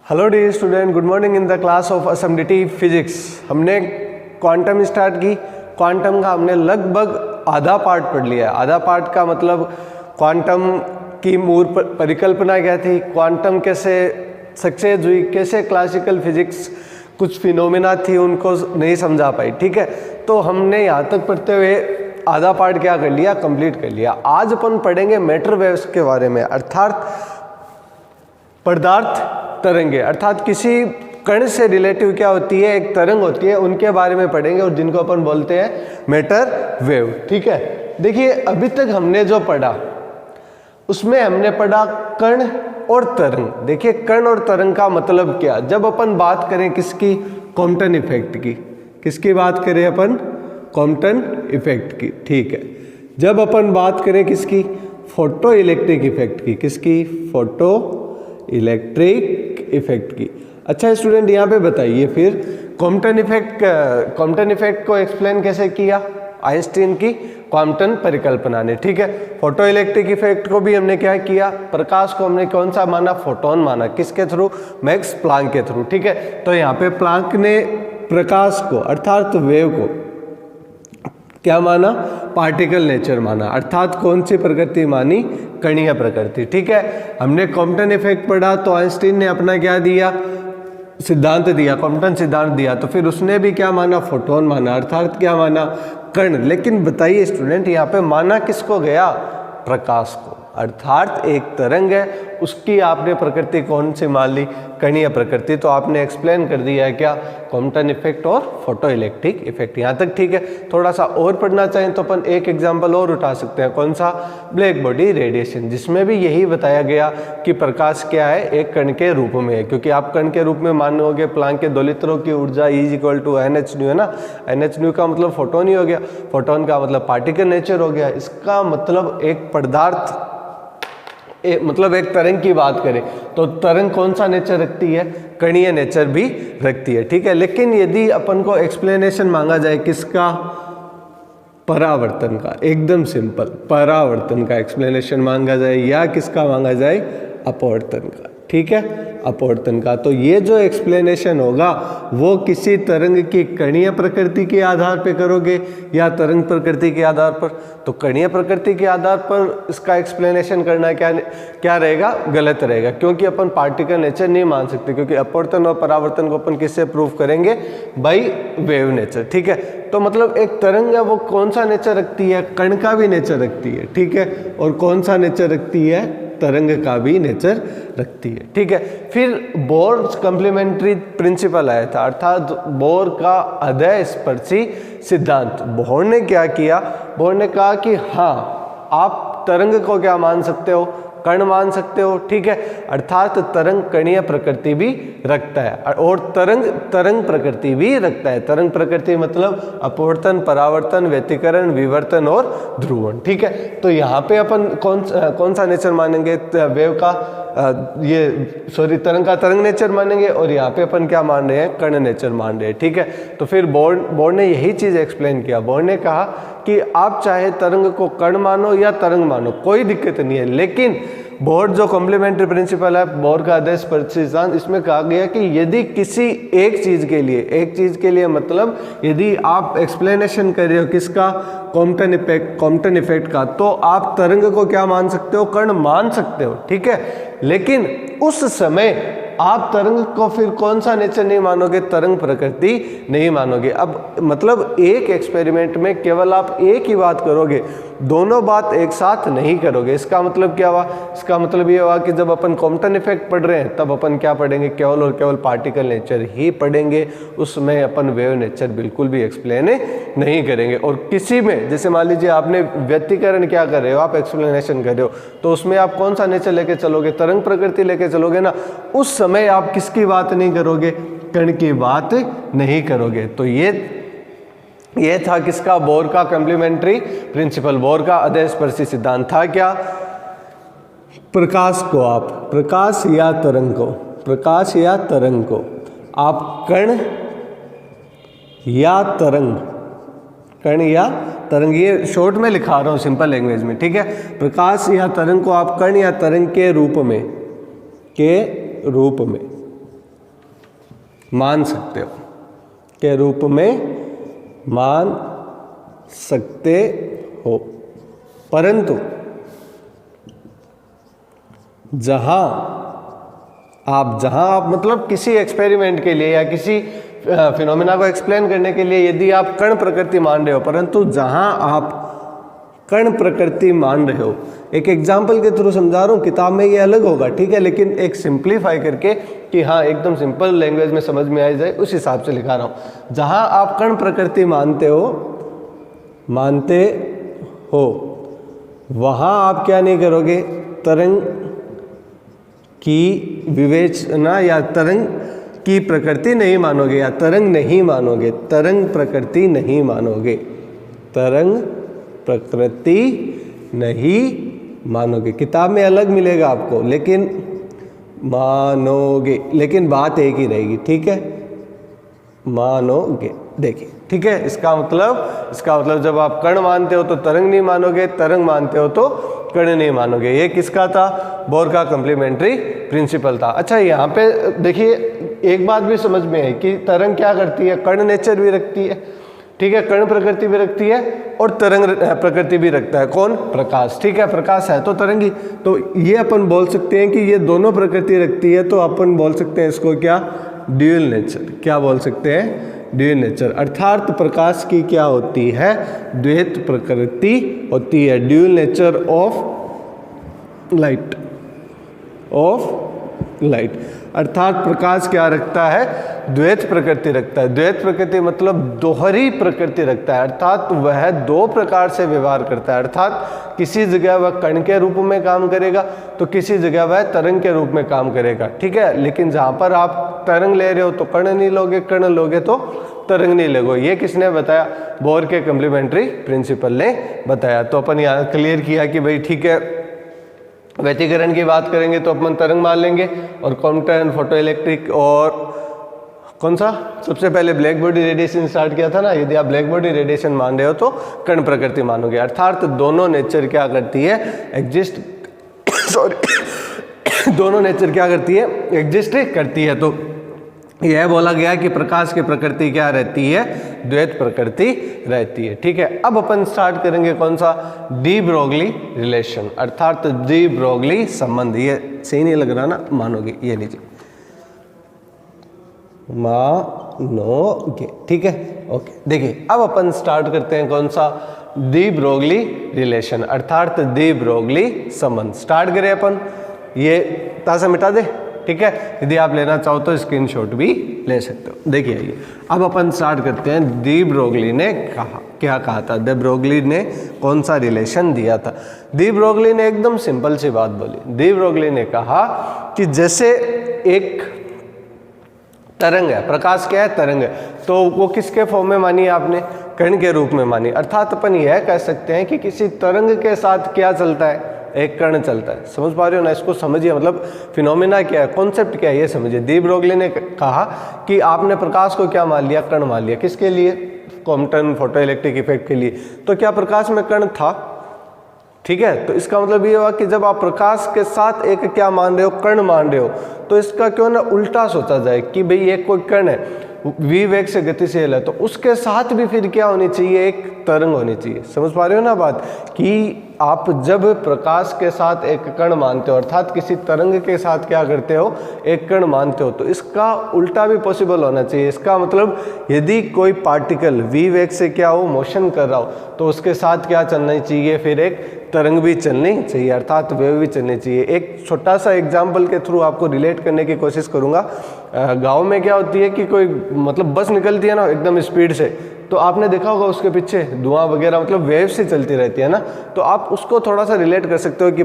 Hello dear student, good morning in the class of असम्बिलिटी physics. हमने quantum start की। Quantum का हमने लगभग आधा पार्ट पढ़ लिया है। आधा पार्ट का मतलब क्वांटम की मूल परिकल्पना क्या थी, क्वांटम कैसे सक्सेस हुई, कैसे क्लासिकल फिजिक्स कुछ फिनोमेना थी उनको नहीं समझा पाई। ठीक है, तो हमने यहाँ तक पढ़ते हुए आधा पार्ट क्या कर लिया, कंप्लीट कर लिया। आज अपन पढ़ेंगे मैटर वेव्स के बारे में, अर्थात पदार्थ तरंगे, अर्थात किसी कण से रिलेटिव क्या होती है, एक तरंग होती है, उनके बारे में पढ़ेंगे और जिनको अपन बोलते हैं मैटर वेव। ठीक है, देखिए अभी तक हमने जो पढ़ा उसमें हमने पढ़ा कण और तरंग। देखिए कण और तरंग का मतलब क्या, जब अपन बात करें किसकी, कॉम्पटन इफेक्ट की, किसकी बात करें अपन, कॉम्पटन इफेक्ट की। ठीक है, जब अपन बात करें किसकी, फोटो इलेक्ट्रिक इफेक्ट की, किसकी, फोटो इलेक्ट्रिक इफेक्ट की। अच्छा स्टूडेंट, यहाँ पे बताइए फिर कॉम्पटन इफेक्ट को एक्सप्लेन कैसे किया आइंस्टीन की क्वांटम परिकल्पना ने। ठीक है, फोटो इलेक्ट्रिक इफेक्ट को भी हमने क्या किया, प्रकाश को हमने कौन सा माना, फोटोन माना, किसके थ्रू, मैक्स प्लांक के थ्रू। ठीक है, तो यहाँ पे प्लांक ने प्रकाश को अर्थात वेव को क्या माना, पार्टिकल नेचर माना, अर्थात कौन सी प्रकृति मानी, कणीय प्रकृति। ठीक है, हमने कॉम्पटन इफेक्ट पढ़ा तो आइंस्टीन ने अपना क्या दिया, सिद्धांत दिया, कॉम्पटन सिद्धांत दिया, तो फिर उसने भी क्या माना, फोटोन माना, अर्थात क्या माना, कण। लेकिन बताइए स्टूडेंट, यहाँ पे माना किसको गया, प्रकाश को, अर्थात एक तरंग है उसकी आपने प्रकृति कौन सी मान ली, कणीय प्रकृति। तो आपने एक्सप्लेन कर दिया है क्या, कॉम्पटन इफेक्ट और फोटो इलेक्ट्रिक इफेक्ट। यहाँ तक ठीक है। थोड़ा सा और पढ़ना चाहें तो अपन एक एग्जांपल और उठा सकते हैं, कौन सा, ब्लैक बॉडी रेडिएशन, जिसमें भी यही बताया गया कि प्रकाश क्या है, एक कण के रूप में है। क्योंकि आप कण के रूप में मानोगे, प्लांक के दोलित्रों की ऊर्जा E=Nhν है ना, Nhν का मतलब फोटोन ही हो गया, फोटोन का मतलब पार्टिकल नेचर हो गया। इसका मतलब एक पदार्थ मतलब एक तरंग की बात करें तो तरंग कौन सा नेचर रखती है, कणीय नेचर भी रखती है। ठीक है, लेकिन यदि अपन को एक्सप्लेनेशन मांगा जाए किसका, परावर्तन का, एकदम सिंपल, परावर्तन का एक्सप्लेनेशन मांगा जाए, या किसका मांगा जाए, अपवर्तन का। ठीक है, अपवर्तन का। तो ये जो एक्सप्लेनेशन होगा वो किसी तरंग की कणीय प्रकृति के आधार पे करोगे या तरंग प्रकृति के आधार पर। तो कणीय प्रकृति के आधार पर इसका एक्सप्लेनेशन करना क्या रहेगा, गलत रहेगा, क्योंकि अपन पार्टिकल नेचर नहीं मान सकते, क्योंकि अपवर्तन और परावर्तन को अपन किससे प्रूव करेंगे, बाई वेव नेचर। ठीक है, तो मतलब एक तरंग है वो कौन सा नेचर रखती है, कण का भी नेचर रखती है। ठीक है, और कौन सा नेचर रखती है, तरंग का भी नेचर रखती है। ठीक है, फिर बोर कॉम्प्लीमेंट्री प्रिंसिपल आया था, अर्थात बोर का अध्यस्पर्शी सिद्धांत। बोर ने क्या किया, बोर ने कहा कि हाँ आप तरंग को क्या मान सकते हो, कण मान सकते हो। ठीक है, अर्थात तरंग कणीय प्रकृति भी रखता है और तरंग प्रकृति भी रखता है। तरंग प्रकृति मतलब अपवर्तन, परावर्तन, व्यतिकरण, विवर्तन और ध्रुवण। ठीक है, तो यहाँ पे अपन कौन सा नेचर मानेंगे, वेव का तरंग का तरंग नेचर मानेंगे, और यहाँ पे अपन क्या मान रहे हैं, कण नेचर मान रहे हैं। ठीक है, तो फिर बोर ने यही चीज एक्सप्लेन किया। बोर ने कहा कि आप चाहे तरंग को कण मानो या तरंग मानो, कोई दिक्कत नहीं है, लेकिन बोर जो कॉम्प्लीमेंट्री प्रिंसिपल है, बोर का आदर्शपर्शी सिद्धांत, इसमें कहा गया कि यदि किसी एक चीज के लिए मतलब यदि आप एक्सप्लेनेशन कर रहे हो किसका, कॉम्पटन इफेक्ट का, तो आप तरंग को क्या मान सकते हो, कण मान सकते हो। ठीक है, लेकिन उस समय आप तरंग को फिर कौन सा नेचर नहीं मानोगे, तरंग प्रकृति नहीं मानोगे। अब मतलब एक एक्सपेरिमेंट में केवल आप एक ही बात करोगे, दोनों बात एक साथ नहीं करोगे। इसका मतलब क्या हुआ, इसका मतलब ये हुआ कि जब अपन कॉम्पटन इफेक्ट पढ़ रहे हैं तब अपन क्या पढ़ेंगे, केवल और केवल पार्टिकल नेचर ही पढ़ेंगे, उसमें अपन वेव नेचर बिल्कुल भी एक्सप्लेन नहीं करेंगे। और किसी में जैसे मान लीजिए आपने व्यतिकरण क्या कर रहे हो, आप एक्सप्लेनेशन कर रहे हो, तो उसमें आप कौन सा नेचर लेके चलोगे, तरंग प्रकृति लेके चलोगे ना, उस समय आप किसकी बात नहीं करोगे, कण की बात नहीं करोगे। तो ये था किसका, बोर का कॉम्प्लीमेंट्री प्रिंसिपल, बोर का अध्यस्पर्शी सिद्धांत था क्या, प्रकाश या तरंग को आप कण या तरंग, ये शॉर्ट में लिखा रहा हूं सिंपल लैंग्वेज में। ठीक है, प्रकाश या तरंग को आप कण या तरंग के रूप में मान सकते हो, के रूप में मान सकते हो। परंतु जहां आप मतलब किसी एक्सपेरिमेंट के लिए या किसी फिनोमेना को एक्सप्लेन करने के लिए यदि आप कण प्रकृति मान रहे हो, परंतु जहां आप कण प्रकृति मान रहे हो, एक एग्जाम्पल के थ्रू समझा रहा हूँ, किताब में ये अलग होगा, ठीक है, लेकिन एक सिंप्लीफाई करके कि हाँ एकदम सिंपल लैंग्वेज में समझ में आ जाए उस हिसाब से लिखा रहा हूँ। जहां आप कण प्रकृति मानते हो वहां आप क्या नहीं करोगे, तरंग की विवेचना या तरंग की प्रकृति नहीं मानोगे, या तरंग नहीं मानोगे, तरंग प्रकृति नहीं मानोगे, तरंग प्रकृति नहीं मानोगे। किताब में अलग मिलेगा आपको, लेकिन मानोगे, लेकिन बात एक ही रहेगी, ठीक है, मानोगे। देखिए, ठीक है, इसका मतलब जब आप कण मानते हो तो तरंग नहीं मानोगे, तरंग मानते हो तो कण नहीं मानोगे। ये किसका था? बोर का कॉम्प्लीमेंट्री प्रिंसिपल था। अच्छा, यहाँ पे देखिए एक बात भी समझ में है कि तरंग क्या करती है, कण नेचर भी रखती है, ठीक है, कण प्रकृति भी रखती है और तरंग प्रकृति भी रखता है। कौन? प्रकाश, ठीक है, प्रकाश है तो तरंगी। तो ये अपन बोल सकते हैं कि ये दोनों प्रकृति रखती है, तो अपन बोल सकते हैं इसको क्या? Dual nature. क्या बोल सकते हैं? Dual nature. अर्थात प्रकाश की क्या होती है? द्वैत प्रकृति होती है, ड्यूअल नेचर ऑफ लाइट। अर्थात प्रकाश क्या रखता है? द्वैत प्रकृति रखता है। द्वैत प्रकृति मतलब दोहरी प्रकृति रखता है, अर्थात वह दो प्रकार से व्यवहार करता है। अर्थात किसी जगह वह कण के रूप में काम करेगा तो किसी जगह वह तरंग के रूप में काम करेगा, ठीक है। लेकिन जहाँ पर आप तरंग ले रहे हो तो कण नहीं लोगे, कण लोगे तो तरंग नहीं लोगे। ये किसने बताया? बोर के कॉम्प्लीमेंट्री प्रिंसिपल ने बताया। तो अपन यहाँ क्लियर किया कि भाई ठीक है, व्यतिकरण की बात करेंगे तो अपन तरंग मान लेंगे, और क्वांटम, फोटो इलेक्ट्रिक और कौन सा सबसे पहले ब्लैक बॉडी रेडिएशन स्टार्ट किया था ना, यदि आप ब्लैक बॉडी रेडिएशन मान रहे हो तो कण प्रकृति मानोगे। अर्थात दोनों नेचर क्या करती है? एग्जिस्ट दोनों नेचर क्या करती है? एग्जिस्ट करती है। तो यह बोला गया कि प्रकाश की प्रकृति क्या रहती है? द्वैत प्रकृति रहती है, ठीक है। अब अपन स्टार्ट करेंगे कौन सा? डी ब्रोगली रिलेशन, अर्थात डी ब्रोगली संबंध। ये सही नहीं लग रहा ना? मानोगे, ये लीजिए, मानोगे, ठीक है, ओके। देखिए अब अपन स्टार्ट करते हैं कौन सा? डी ब्रोगली रिलेशन, अर्थात डी ब्रोगली संबंध। स्टार्ट करें अपन, ये तासा मिटा दे, ठीक है। यदि आप लेना चाहो तो स्क्रीनशॉट भी ले सकते हो। देखिए आइए अब अपन स्टार्ट करते हैं। डी ब्रोगली ने क्या कहा था? डी ब्रोगली ने कौन सा रिलेशन दिया था? डी ब्रोगली ने एकदम सिंपल सी बात बोली। डी ब्रोगली ने कहा कि जैसे एक तरंग है, प्रकाश क्या है? तरंग है, तो वो किसके फॉर्म में मानी आपने? कण के रूप में मानी। अर्थात अपन यह कह सकते हैं कि किसी तरंग के साथ क्या चलता है? एक कण चलता है। समझ पा रहे हो ना? इसको समझिए, मतलब फिनोमेना क्या है, कॉन्सेप्ट क्या है, ये समझिए। डी ब्रोगली ने कहा कि आपने प्रकाश को क्या मान लिया? कण मान लिया। किसके लिए? क्वांटम फोटो इलेक्ट्रिक इफेक्ट के लिए। तो क्या प्रकाश में कण था? ठीक है, तो इसका मतलब ये हुआ कि जब आप प्रकाश के साथ एक क्या मान रहे हो? कण मान रहे हो, तो इसका क्यों ना उल्टा सोचा जाए कि भाई एक कोई कण है, v वेग से गतिशील है, तो उसके साथ भी फिर क्या होनी चाहिए? एक तरंग होनी चाहिए। समझ पा रहे हो ना बात? कि आप जब प्रकाश के साथ एक कण मानते हो, अर्थात किसी तरंग के साथ क्या करते हो? एक कण मानते हो, तो इसका उल्टा भी पॉसिबल होना चाहिए। इसका मतलब यदि कोई पार्टिकल v वेग से क्या हो? मोशन कर रहा हो, तो उसके साथ क्या चलना चाहिए? फिर एक तरंग भी चलनी चाहिए, अर्थात वेव भी चलनी चाहिए। एक छोटा सा एग्जाम्पल के थ्रू आपको रिलेट करने की कोशिश करूंगा। गांव में क्या होती है कि कोई मतलब बस निकलती है ना एकदम स्पीड से, तो आपने देखा होगा उसके पीछे धुआं वगैरह मतलब वेव से चलती रहती है ना, तो आप उसको थोड़ा सा रिलेट कर सकते हो कि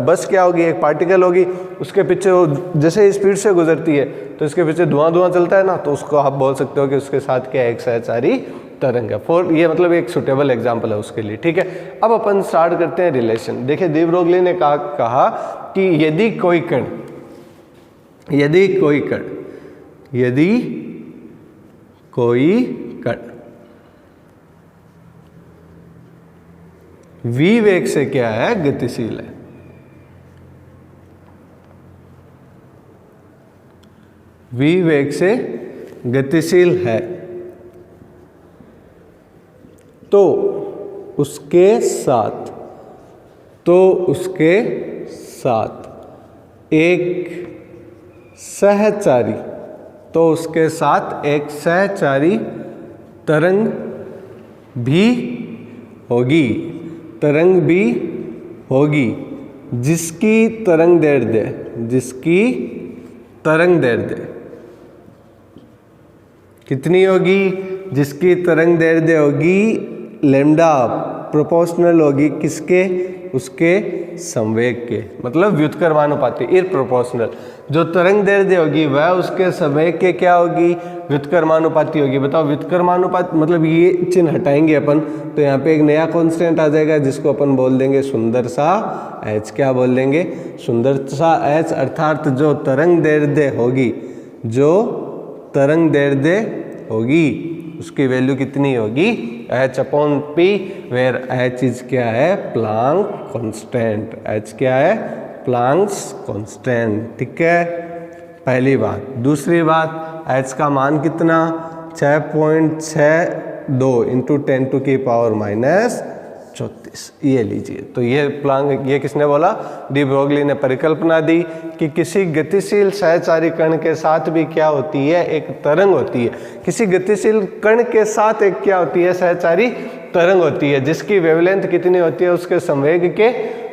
बस क्या होगी? एक पार्टिकल होगी, उसके पीछे वो जैसे स्पीड से गुजरती है तो इसके पीछे धुआं चलता है ना, तो उसको आप बोल सकते हो कि उसके साथ क्या एक सहचारी तरंग है। ये मतलब एक सुटेबल एग्जाम्पल है उसके लिए, ठीक है। अब अपन स्टार्ट करते हैं रिलेशन। देखिए डी ब्रोगली ने कहा कि यदि कोई कण v वेग से क्या है? गतिशील है, v वेग से गतिशील है तो उसके साथ एक सहचारी तरंग भी होगी जिसकी तरंग दैर्ध्य कितनी होगी? जिसकी तरंग दैर्ध्य होगी लैम्डा प्रोपोर्शनल होगी किसके? उसके संवेग के, मतलब व्युत्क्रमानुपाती, इरप्रोपोर्शनल। जो तरंग दैर्ध्य होगी वह उसके संवेग के क्या होगी? व्युत्क्रमानुपाती होगी। बताओ व्युत्क्रमानुपात मतलब ये चिन्ह हटाएंगे अपन तो यहाँ पे एक नया कांस्टेंट आ जाएगा जिसको अपन बोल देंगे सुंदर सा h। क्या बोल देंगे? सुंदर सा h। अर्थात जो तरंग दैर्ध्य होगी उसकी वैल्यू कितनी होगी? h/p, वेयर h इज क्या है? Planck constant. h क्या है? Planck's constant. ठीक है, पहली बात। दूसरी बात, h का मान कितना? 6.62 इंटू 10⁻⁻34। ये लीजिए। तो ये प्लांक, ये किसने बोला? डी ब्रोगली ने परिकल्पना दी कि किसी गतिशील सहचारी कण के साथ भी क्या होती है? एक तरंग होती है। किसी गतिशील कण के साथ एक क्या होती है? सहचारी तरंग होती है जिसकी वेवलेंथ कितनी होती है? उसके संवेग के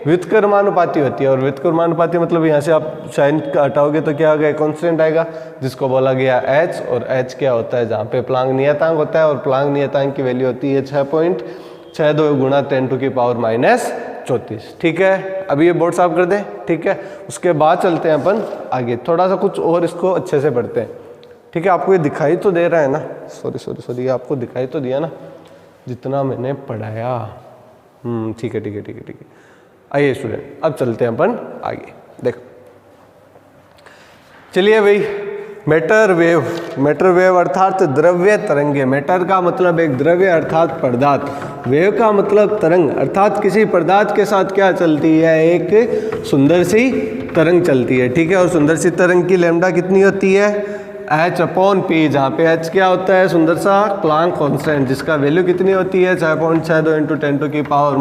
व्युत्क्रमानुपाती होती है। और व्युत्क्रमानुपाती मतलब यहाँ से आप साइन हटाओगे तो क्या होगा? कांस्टेंट आएगा जिसको बोला गया h। और h क्या होता है? जहाँ पे प्लांक नियतांक होता है और प्लांक नियतांक की वैल्यू होती है 6.62 गुणा 10⁻⁻34। ठीक है, अभी ये बोर्ड साफ कर दें। ठीक है, उसके बाद चलते हैं अपन आगे, थोड़ा सा कुछ और इसको अच्छे से पढ़ते हैं। ठीक है, आपको ये दिखाई तो दे रहा है ना? सॉरी, आपको दिखाई तो दिया ना जितना मैंने पढ़ाया? ठीक है। आइए स्टूडेंट, अब चलते हैं अपन आगे। देखो, चलिए भाई, मैटर वेव अर्थात द्रव्य तरंगे। मैटर का मतलब एक द्रव्य अर्थात पदार्थ, वेव का मतलब तरंग अर्थात किसी पदार्थ के साथ क्या चलती है? एक सुंदर सी तरंग चलती है। ठीक है, और सुंदर सी तरंग की लैम्डा कितनी होती है? h/p, जहाँ पे h क्या होता है? सुंदर सा प्लांक कांस्टेंट, जिसका वैल्यू कितनी होती है? 6.62 इंटू 10⁻⁻34।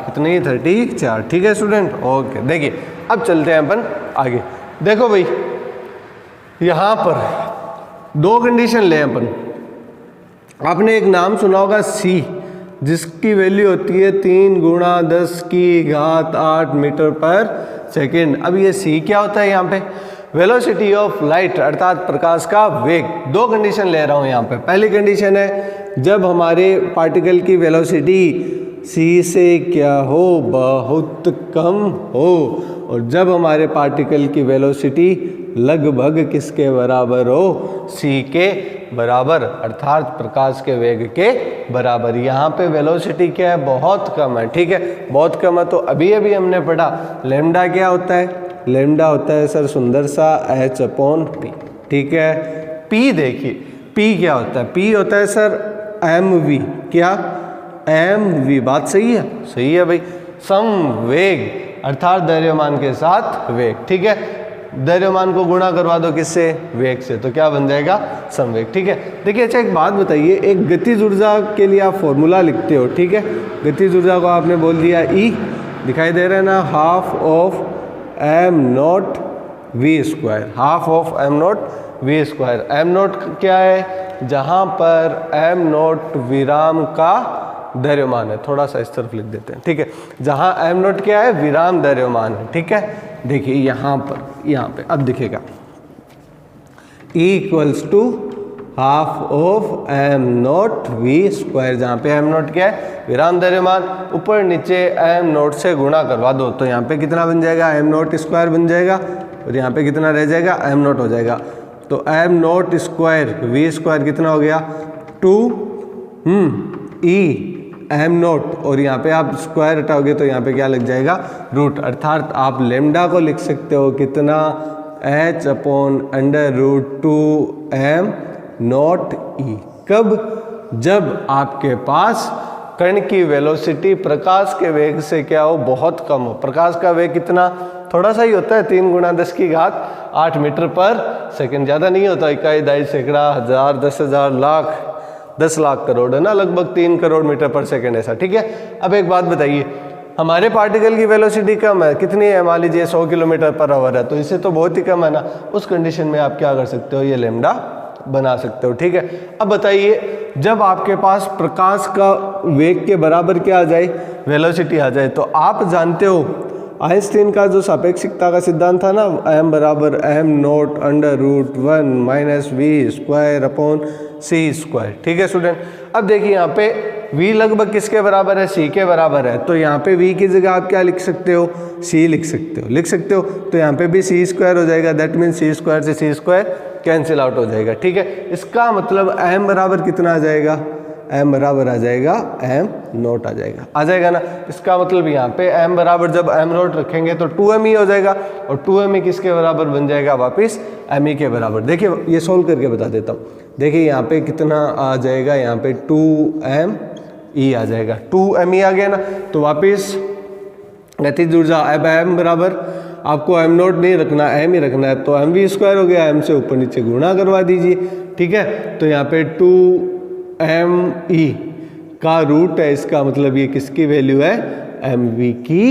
कितनी? 34। ठीक है स्टूडेंट, ओके। देखिए, अब चलते हैं अपन आगे। देखो भाई, यहाँ पर दो कंडीशन ले अपन। आपने एक नाम सुना होगा C, जिसकी वैल्यू होती है 3 × 10⁸ मीटर पर सेकेंड। अब ये C क्या होता है? यहाँ पे वेलोसिटी ऑफ लाइट अर्थात प्रकाश का वेग। दो कंडीशन ले रहा हूँ यहाँ पे। पहली कंडीशन है जब हमारे पार्टिकल की वेलोसिटी C से क्या हो? बहुत कम हो। और जब हमारे पार्टिकल की वेलोसिटी लगभग किसके बराबर हो? C के बराबर, अर्थात प्रकाश के वेग के बराबर। यहाँ पे वेलोसिटी क्या है? बहुत कम है। ठीक है, बहुत कम है। तो अभी हमने पढ़ा लैम्डा क्या होता है? लैम्डा होता है सर सुंदर सा h/p। ठीक है, P देखिए, P क्या होता है? P होता है सर mv। क्या? mv। बात सही है? सही है भाई। संवेग अर्थात द्रव्यमान के साथ वेग। ठीक है, द्रव्यमान को गुणा करवा दो किससे? वेग से, तो क्या बन जाएगा? संवेग। ठीक है, देखिए अच्छा एक बात बताइए, एक गतिज ऊर्जा के लिए आप फॉर्मूला लिखते हो। ठीक है, गतिज ऊर्जा को आपने बोल दिया E, दिखाई दे रहा है ना? ½ of m0 v²। ½ of m0 v²। m0 क्या है? जहाँ पर m0 विराम का द्रव्यमान है। थोड़ा सा इस तरफ लिख देते हैं। ठीक है, जहाँ m0 क्या है? विराम द्रव्यमान है। ठीक है, देखिए यहाँ पे अब दिखेगा E = ½ ऑफ m0 v²। जहाँ पे m0 क्या है? विराम द्रव्यमान। ऊपर नीचे m0 से गुणा करवा दो तो यहाँ पे कितना बन जाएगा? m0² बन जाएगा। और यहाँ पे कितना रह जाएगा? m0 हो जाएगा। तो m0² v² कितना हो गया? 2 E m0। और यहाँ पे आप स्क्वायर हटाओगे तो यहाँ पे क्या लग जाएगा? रूट। अर्थात आप लैम्डा को लिख सकते हो कितना? h/√2m0E। कब? जब आपके पास कण की वेलोसिटी प्रकाश के वेग से क्या हो? बहुत कम हो। प्रकाश का वेग कितना? थोड़ा सा ही होता है, 3 × 10⁸ मीटर पर सेकंड, ज़्यादा नहीं होता, इकाई, दहाई, सैकड़ा, हज़ार, 10,000, लाख, 10 लाख करोड़ है ना, लगभग 3 करोड़ मीटर पर सेकंड ऐसा, ठीक है। अब एक बात बताइए, हमारे पार्टिकल की वेलोसिटी कम है, कितनी है, मान लीजिए 100 km/h है, तो इससे तो बहुत ही कम है ना। उस कंडीशन में आप क्या कर सकते हो, ये लैम्डा बना सकते हो, ठीक है। अब बताइए, जब आपके पास प्रकाश का वेग के बराबर क्या आ जाए, वेलोसिटी आ जाए, तो आप जानते हो आइंस्टीन का जो सापेक्षिकता का सिद्धांत था ना, m = m0 √1 - v²/c², ठीक है स्टूडेंट। अब देखिए यहाँ पे v लगभग किसके बराबर है, c के बराबर है, तो यहाँ पे v की जगह आप क्या लिख सकते हो, c लिख सकते हो, तो यहाँ पे भी c² हो जाएगा, दैट मीन c² से c² कैंसिल आउट हो जाएगा, ठीक है। इसका मतलब m बराबर कितना आ जाएगा, m बराबर आ जाएगा m0 आ जाएगा ना। इसका मतलब यहाँ पे m बराबर जब m0 रखेंगे तो 2m हो जाएगा, और 2m किसके बराबर बन जाएगा, वापस m के बराबर। देखिए ये सोल्व करके बता देता हूँ। देखिए यहाँ पे कितना आ जाएगा, यहाँ पे 2m आ जाएगा, 2m आ गया ना, तो वापस गतिज ऊर्जा, अब m बराबर आपको m0 नहीं रखना, m ही रखना है, तो mv² हो गया, m से ऊपर नीचे गुणा करवा दीजिए, ठीक है। तो यहाँ पे 2me का रूट है, इसका मतलब ये किसकी वैल्यू है, mv की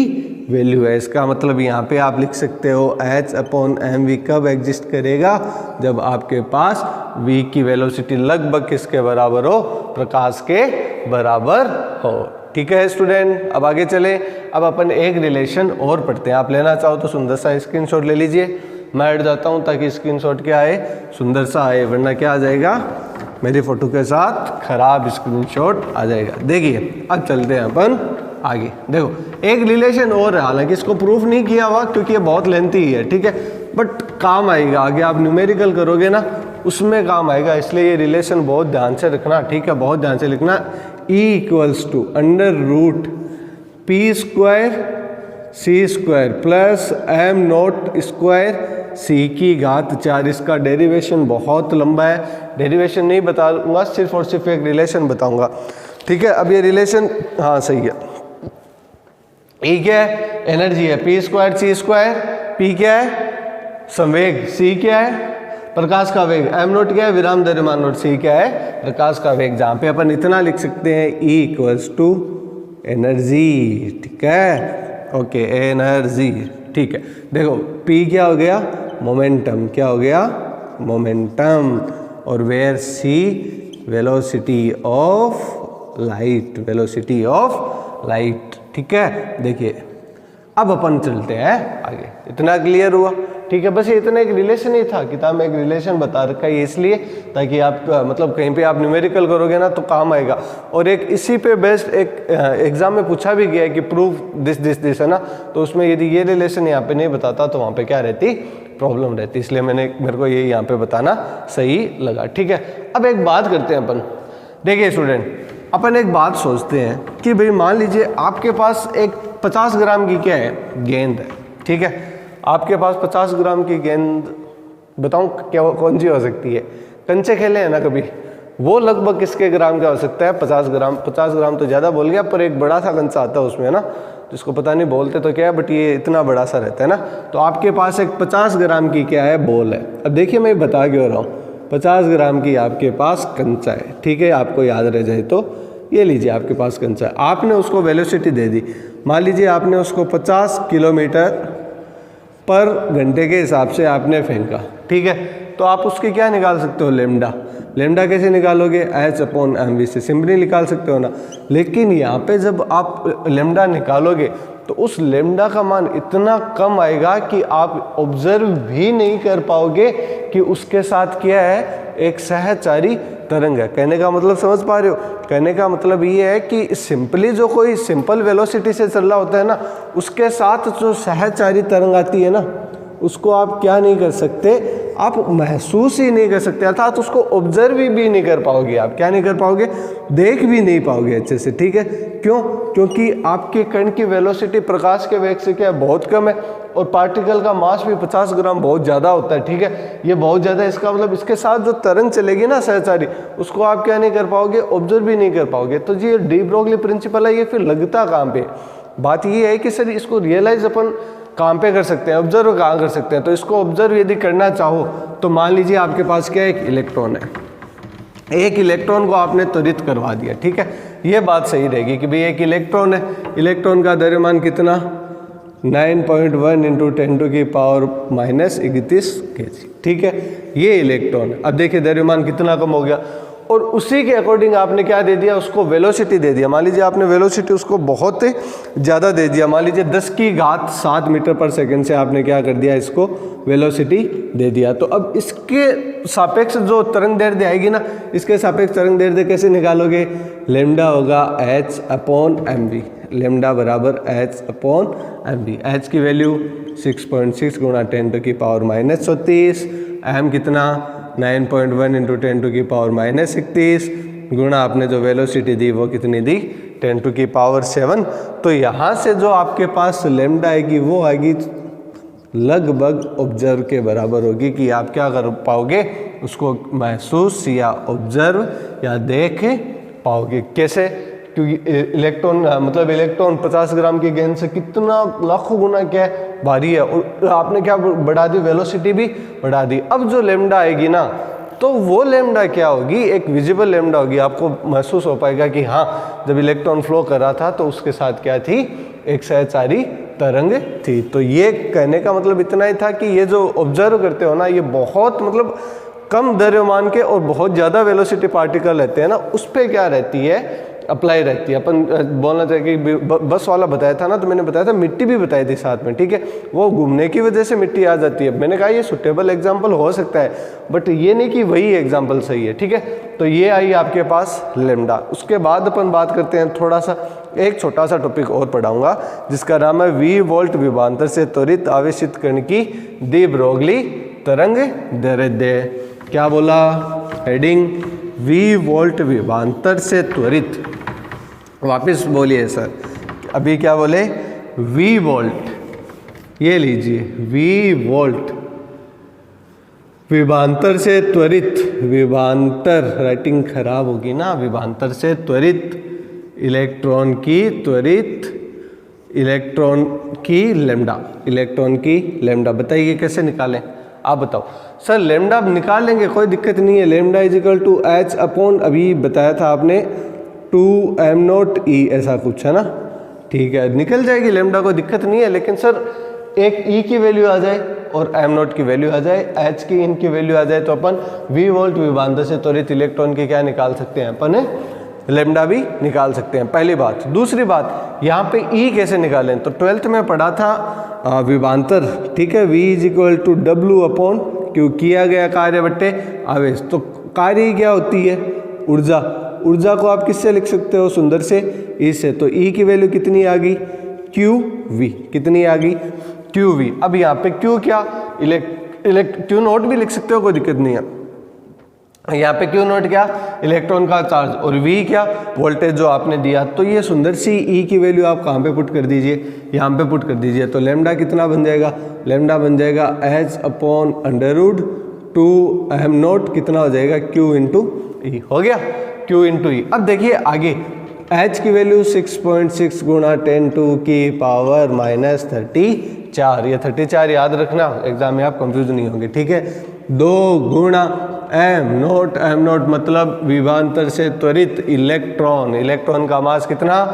वैल्यू है। इसका मतलब यहाँ पे आप लिख सकते हो h/mv कब एग्जिस्ट करेगा, जब आपके पास v की वेलोसिटी लगभग किसके बराबर हो, प्रकाश के बराबर हो, ठीक है स्टूडेंट। अब आगे चले, अब अपन एक रिलेशन और पढ़ते हैं। आप लेना चाहो तो सुंदर सा स्क्रीनशॉट ले लीजिए, मैं हट जाता हूँ ताकि स्क्रीनशॉट क्या आए, सुंदर सा आए, वरना क्या आ जाएगा, मेरी फोटो के साथ खराब स्क्रीनशॉट आ जाएगा। देखिए अब चलते हैं अपन आगे। देखो एक रिलेशन और है, हालांकि इसको प्रूफ नहीं किया हुआ क्योंकि ये बहुत लेंथी है, ठीक है, बट काम आएगा आगे, आप न्यूमेरिकल करोगे ना उसमें काम आएगा, इसलिए ये रिलेशन बहुत ध्यान से रखना, ठीक है, बहुत ध्यान से लिखना। E = √p² c² + m0² c⁴ इसका डेरिवेशन बहुत लंबा है, डेरिवेशन नहीं बताऊंगा, सिर्फ और सिर्फ एक रिलेशन बताऊंगा, ठीक है। अब ये रिलेशन, हाँ सही है, E क्या है, एनर्जी है, p² c², p क्या है, संवेग, c क्या है, प्रकाश का वेग, m0 क्या है, विराम द्रव्यमान नोट, c क्या है, प्रकाश का वेग, जहाँ पे अपन इतना लिख सकते हैं E = एनर्जी, ठीक है, ओके, एनर्जी, ठीक है। देखो p क्या हो गया, मोमेंटम, क्या हो गया, मोमेंटम, और where c velocity of light, ठीक है। देखिए अब अपन चलते हैं आगे, इतना क्लियर हुआ, ठीक है। बस ये इतना एक रिलेशन ही था, किताब में एक रिलेशन बता रखा है इसलिए, ताकि आप मतलब कहीं पे आप न्यूमेरिकल करोगे ना तो काम आएगा। और एक इसी पे बेस्ड एक एग्जाम में पूछा भी गया है कि प्रूफ दिस है ना, तो उसमें यदि ये रिलेशन यहाँ पे नहीं बताता तो वहाँ पे क्या रहती, प्रॉब्लम रहती, इसलिए मेरे को ये यहाँ पे बताना सही लगा, ठीक है। अब एक बात करते हैं अपन, देखिए स्टूडेंट, अपन एक बात सोचते हैं कि भाई मान लीजिए आपके पास एक 50 ग्राम की क्या है, गेंद है, ठीक है। आपके पास 50 ग्राम की गेंद, बताऊं क्या कौन सी हो सकती है, कंचे खेले हैं ना कभी, वो लगभग किसके ग्राम का हो सकता है, 50 ग्राम। 50 ग्राम तो ज़्यादा बोल गया, पर एक बड़ा सा कंचा आता है उसमें, है ना, जिसको पता नहीं बोलते तो क्या है, बट ये इतना बड़ा सा रहता है ना। तो आपके पास एक 50 ग्राम की क्या है, बॉल है। अब देखिए मैं बता क्यों रहा हूँ, 50 ग्राम की आपके पास कंचा है, ठीक है, आपको याद रह जाए तो ये लीजिए, आपके पास कंचा है, आपने उसको वेलोसिटी दे दी, मान लीजिए आपने उसको 50 km/घंटे के हिसाब से आपने फेंका, ठीक है। तो आप उसकी क्या निकाल सकते हो, लेमडा कैसे निकालोगे, h/mv से सिंपली निकाल सकते हो ना। लेकिन यहाँ पे जब आप लेमडा निकालोगे तो उस लेमडा का मान इतना कम आएगा कि आप ऑब्जर्व भी नहीं कर पाओगे कि उसके साथ क्या है, एक सहचारी तरंग है। कहने का मतलब समझ पा रहे हो, कहने का मतलब ये है कि सिंपली जो कोई सिंपल वेलोसिटी से चल रहा होता है ना, उसके साथ जो सहचारी तरंग आती है ना, उसको आप क्या नहीं कर सकते, आप महसूस ही नहीं कर सकते, अर्थात उसको ऑब्जर्व भी नहीं कर पाओगे, आप क्या नहीं कर पाओगे, देख भी नहीं पाओगे अच्छे से, ठीक है। क्यों, क्योंकि आपके कण की वेलोसिटी प्रकाश के वेग से क्या बहुत कम है, और पार्टिकल का मास भी 50 ग्राम बहुत ज़्यादा होता है, ठीक है, ये बहुत ज़्यादा है। इसका मतलब इसके साथ जो तरंग चलेगी ना सहचारी, उसको आप क्या नहीं कर पाओगे, ऑब्जर्व भी नहीं कर पाओगे। तो जी डी ब्रोगली प्रिंसिपल है, ये फिर लगता काम पे। बात ये है कि सर इसको रियलाइज अपन कहाँ पे कर सकते हैं, ऑब्जर्व कहाँ कर सकते हैं। तो इसको ऑब्जर्व यदि करना चाहो तो मान लीजिए आपके पास क्या एक इलेक्ट्रॉन है, एक इलेक्ट्रॉन को आपने त्वरित करवा दिया, ठीक है। ये बात सही रहेगी कि भाई एक इलेक्ट्रॉन है, इलेक्ट्रॉन का द्रव्यमान कितना 9.1 इंटू 10⁻⁻31 kg, ठीक है। ये इलेक्ट्रॉन, अब देखिए द्रव्यमान कितना कम हो गया, और उसी के अकॉर्डिंग आपने क्या दे दिया, उसको वेलोसिटी दे दिया। मान लीजिए आपने वेलोसिटी उसको बहुत ज़्यादा दे दिया, मान लीजिए 10⁻7 मीटर पर सेकंड से आपने क्या कर दिया, इसको वेलोसिटी दे दिया। तो अब इसके सापेक्ष जो तरंग दैर्ध्य आएगी ना, इसके सापेक्ष तरंग दैर्ध्य कैसे निकालोगे, लेमडा होगा h/mv, लेमडा बराबर h/mv। h की वैल्यू 6.6 गुणा 10⁻⁻34, m कितना 9.1 इंटू 10⁻⁻31 गुणा आपने जो वेलोसिटी दी वो कितनी दी 10⁻7। तो यहाँ से जो आपके पास लेमडा आएगी वो आएगी लगभग ऑब्जर्व के बराबर होगी, कि आप क्या कर पाओगे, उसको महसूस या ऑब्जर्व या देख पाओगे। कैसे, क्योंकि इलेक्ट्रॉन मतलब इलेक्ट्रॉन 50 ग्राम की गेंद से कितना लाखों गुना क्या है, भारी है, और आपने क्या बढ़ा दी, वेलोसिटी भी बढ़ा दी। अब जो लेमडा आएगी ना, तो वो लेमडा क्या होगी, एक विजिबल लेमडा होगी, आपको महसूस हो पाएगा कि हाँ जब इलेक्ट्रॉन फ्लो कर रहा था तो उसके साथ क्या थी, एक सहचारी तरंग थी। तो ये कहने का मतलब इतना ही था कि ये जो ऑब्जर्व करते हो ना, ये बहुत मतलब कम द्रव्यमान के और बहुत ज़्यादा वेलोसिटी पार्टिकल रहते हैं ना, उस पर क्या रहती है, अप्लाई रहती है। अपन बोलना चाहिए कि बस वाला बताया था ना, तो मैंने बताया था मिट्टी भी बताई थी साथ में, ठीक है। वो घूमने की वजह से मिट्टी आ जाती है, मैंने कहा ये सुटेबल एग्जाम्पल हो सकता है, बट ये नहीं कि वही एग्जाम्पल सही है, ठीक है। तो ये आई आपके पास लेमडा। उसके बाद अपन बात करते हैं थोड़ा सा, एक छोटा सा टॉपिक और पढ़ाऊंगा जिसका नाम है वी वोल्ट विभवांतर से त्वरित आवेशित कण की डी ब्रोगली तरंग दैर्ध्य। क्या बोला, हेडिंग वी वोल्ट विभवांतर से त्वरित, वापस बोलिए सर, अभी क्या बोले, वी वोल्ट, ये लीजिए वी वोल्ट विभवांतर से त्वरित, विभवांतर राइटिंग खराब होगी ना, विभवांतर से त्वरित इलेक्ट्रॉन की लेमडा, इलेक्ट्रॉन की लेमडा। बताइए कैसे निकालें, आप बताओ। सर लेमडा निकाल लेंगे, कोई दिक्कत नहीं है। Lambda is equal to h upon, अभी बताया था आपने 2m0 e, ऐसा कुछ है ना, ठीक है, निकल जाएगी लेमडा, कोई दिक्कत नहीं है। लेकिन सर एक e की वैल्यू आ जाए और m0 की वैल्यू आ जाए, h की इनकी वैल्यू आ जाए, तो अपन v वोल्ट विभवांतर से त्वरित इलेक्ट्रॉन की क्या निकाल सकते हैं, अपन लेमडा भी निकाल सकते हैं, पहली बात। दूसरी बात, यहाँ पे e कैसे निकालें, तो 12th में पढ़ा था विभवांतर, ठीक है, v is equal to w upon Q, किया गया कार्य बट्टे आवेश। तो कार्य क्या होती है, ऊर्जा, ऊर्जा को आप किससे लिख सकते हो, सुंदर से, इससे। तो E की वैल्यू कितनी आ गई, QV, कितनी आ गई, QV। अब यहाँ पे Q क्या, Q नोट भी लिख सकते हो, कोई दिक्कत नहीं है। यहाँ पे Q नोट क्या, इलेक्ट्रॉन का चार्ज, और V क्या, वोल्टेज जो आपने दिया। तो ये सुंदर सी E की वैल्यू आप कहाँ पे पुट कर दीजिए, यहाँ पे पुट कर दीजिए। तो लेमडा कितना बन जाएगा, लेमडा बन जाएगा h अपॉन √2m0, कितना हो जाएगा, Q इंटू E, हो गया, Q इंटू E। अब देखिए आगे, h की वैल्यू 6.6 गुणा 10⁻⁻34, ये 34 याद रखना, एग्जाम में आप कंफ्यूज नहीं होंगे, ठीक है। 2 गुणा m0 मतलब विभवांतर से त्वरित इलेक्ट्रॉन, इलेक्ट्रॉन का मास कितना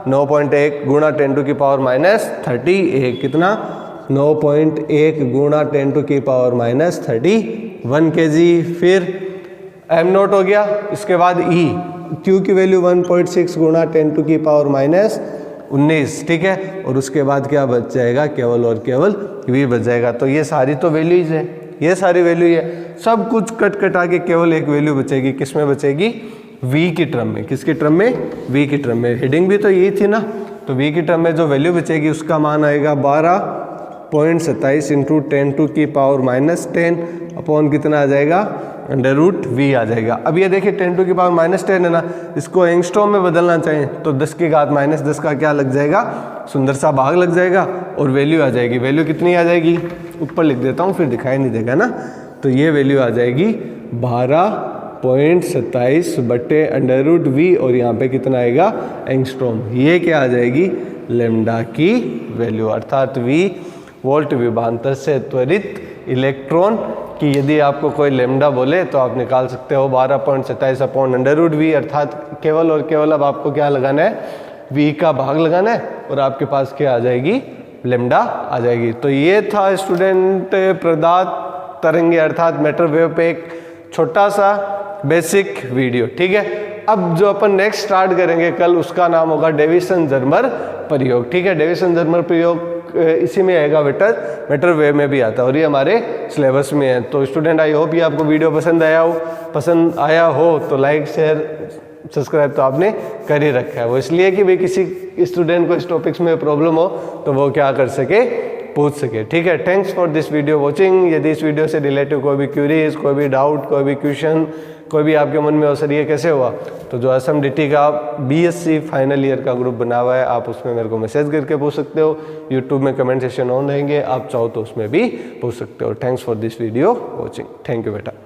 9.1 गुणा 10⁻31, कितना 9.1 गुणा 10⁻31 kg। फिर m0 हो गया, इसके बाद E, Q की वैल्यू 1.6 गुणा 10⁻19, ठीक है, और उसके बाद क्या बच जाएगा, केवल और केवल V बच जाएगा। तो ये सारी तो वैल्यूज है, ये सारी वैल्यू है, सब कुछ कट कटा के केवल एक वैल्यू बचेगी, किस में बचेगी, V की टर्म में। किसकी टर्म में, V की टर्म में। हेडिंग भी तो यही थी ना, तो V की टर्म में जो वैल्यू बचेगी उसका मान आएगा 12.27 इंटू 10⁻10 अपॉन कितना आ जाएगा, √V आ जाएगा। अब ये देखिए 10⁻10 है ना, इसको एंगस्ट्रॉम में बदलना चाहें तो 10⁻−10 का क्या लग जाएगा, सुंदर सा भाग लग जाएगा, और वैल्यू आ जाएगी। वैल्यू कितनी आ जाएगी, ऊपर लिख देता हूँ, फिर दिखाई नहीं देगा ना। तो ये वैल्यू आ जाएगी 12.27 बटे √V, और यहाँ पे कितना आएगा, एंगस्ट्रॉम। ये क्या आ जाएगी, लेमडा की वैल्यू, अर्थात V वोल्ट विभवांतर से त्वरित इलेक्ट्रॉन की यदि आपको कोई लेमडा बोले तो आप निकाल सकते हो 12.27/√v, अर्थात केवल और केवल अब आपको क्या लगाना है, v का भाग लगाना है और आपके पास क्या आ जाएगी, लेमडा आ जाएगी। तो ये था स्टूडेंट प्रदात तरंगे अर्थात मैटर वेव पे एक छोटा सा बेसिक वीडियो, ठीक है। अब जो अपन नेक्स्ट स्टार्ट करेंगे कल, उसका नाम होगा डेविसन जर्मर प्रयोग, ठीक है। डेविसन जर्मर प्रयोग इसी में आएगा, मैटर वेव में भी आता है और ये हमारे सिलेबस में है। तो स्टूडेंट आई होप ये आपको वीडियो पसंद आया हो तो लाइक शेयर सब्सक्राइब तो आपने कर ही रखा है। वो इसलिए कि भाई किसी स्टूडेंट को इस टॉपिक्स में प्रॉब्लम हो तो वो क्या कर सके, पूछ सके, ठीक है। Thanks for this video watching. यदि इस वीडियो से रिलेटिव कोई भी क्यूरीज, कोई भी डाउट, कोई भी क्वेश्चन, कोई भी आपके मन में हो सर ये कैसे हुआ, तो जो असम डिटी का BSc फाइनल ईयर का ग्रुप बना हुआ है आप उसमें मेरे को मैसेज करके पूछ सकते हो। यूट्यूब में कमेंट सेक्शन ऑन रहेंगे, आप चाहो तो उसमें भी पूछ सकते हो। Thanks for this video watching. Thank you बेटा।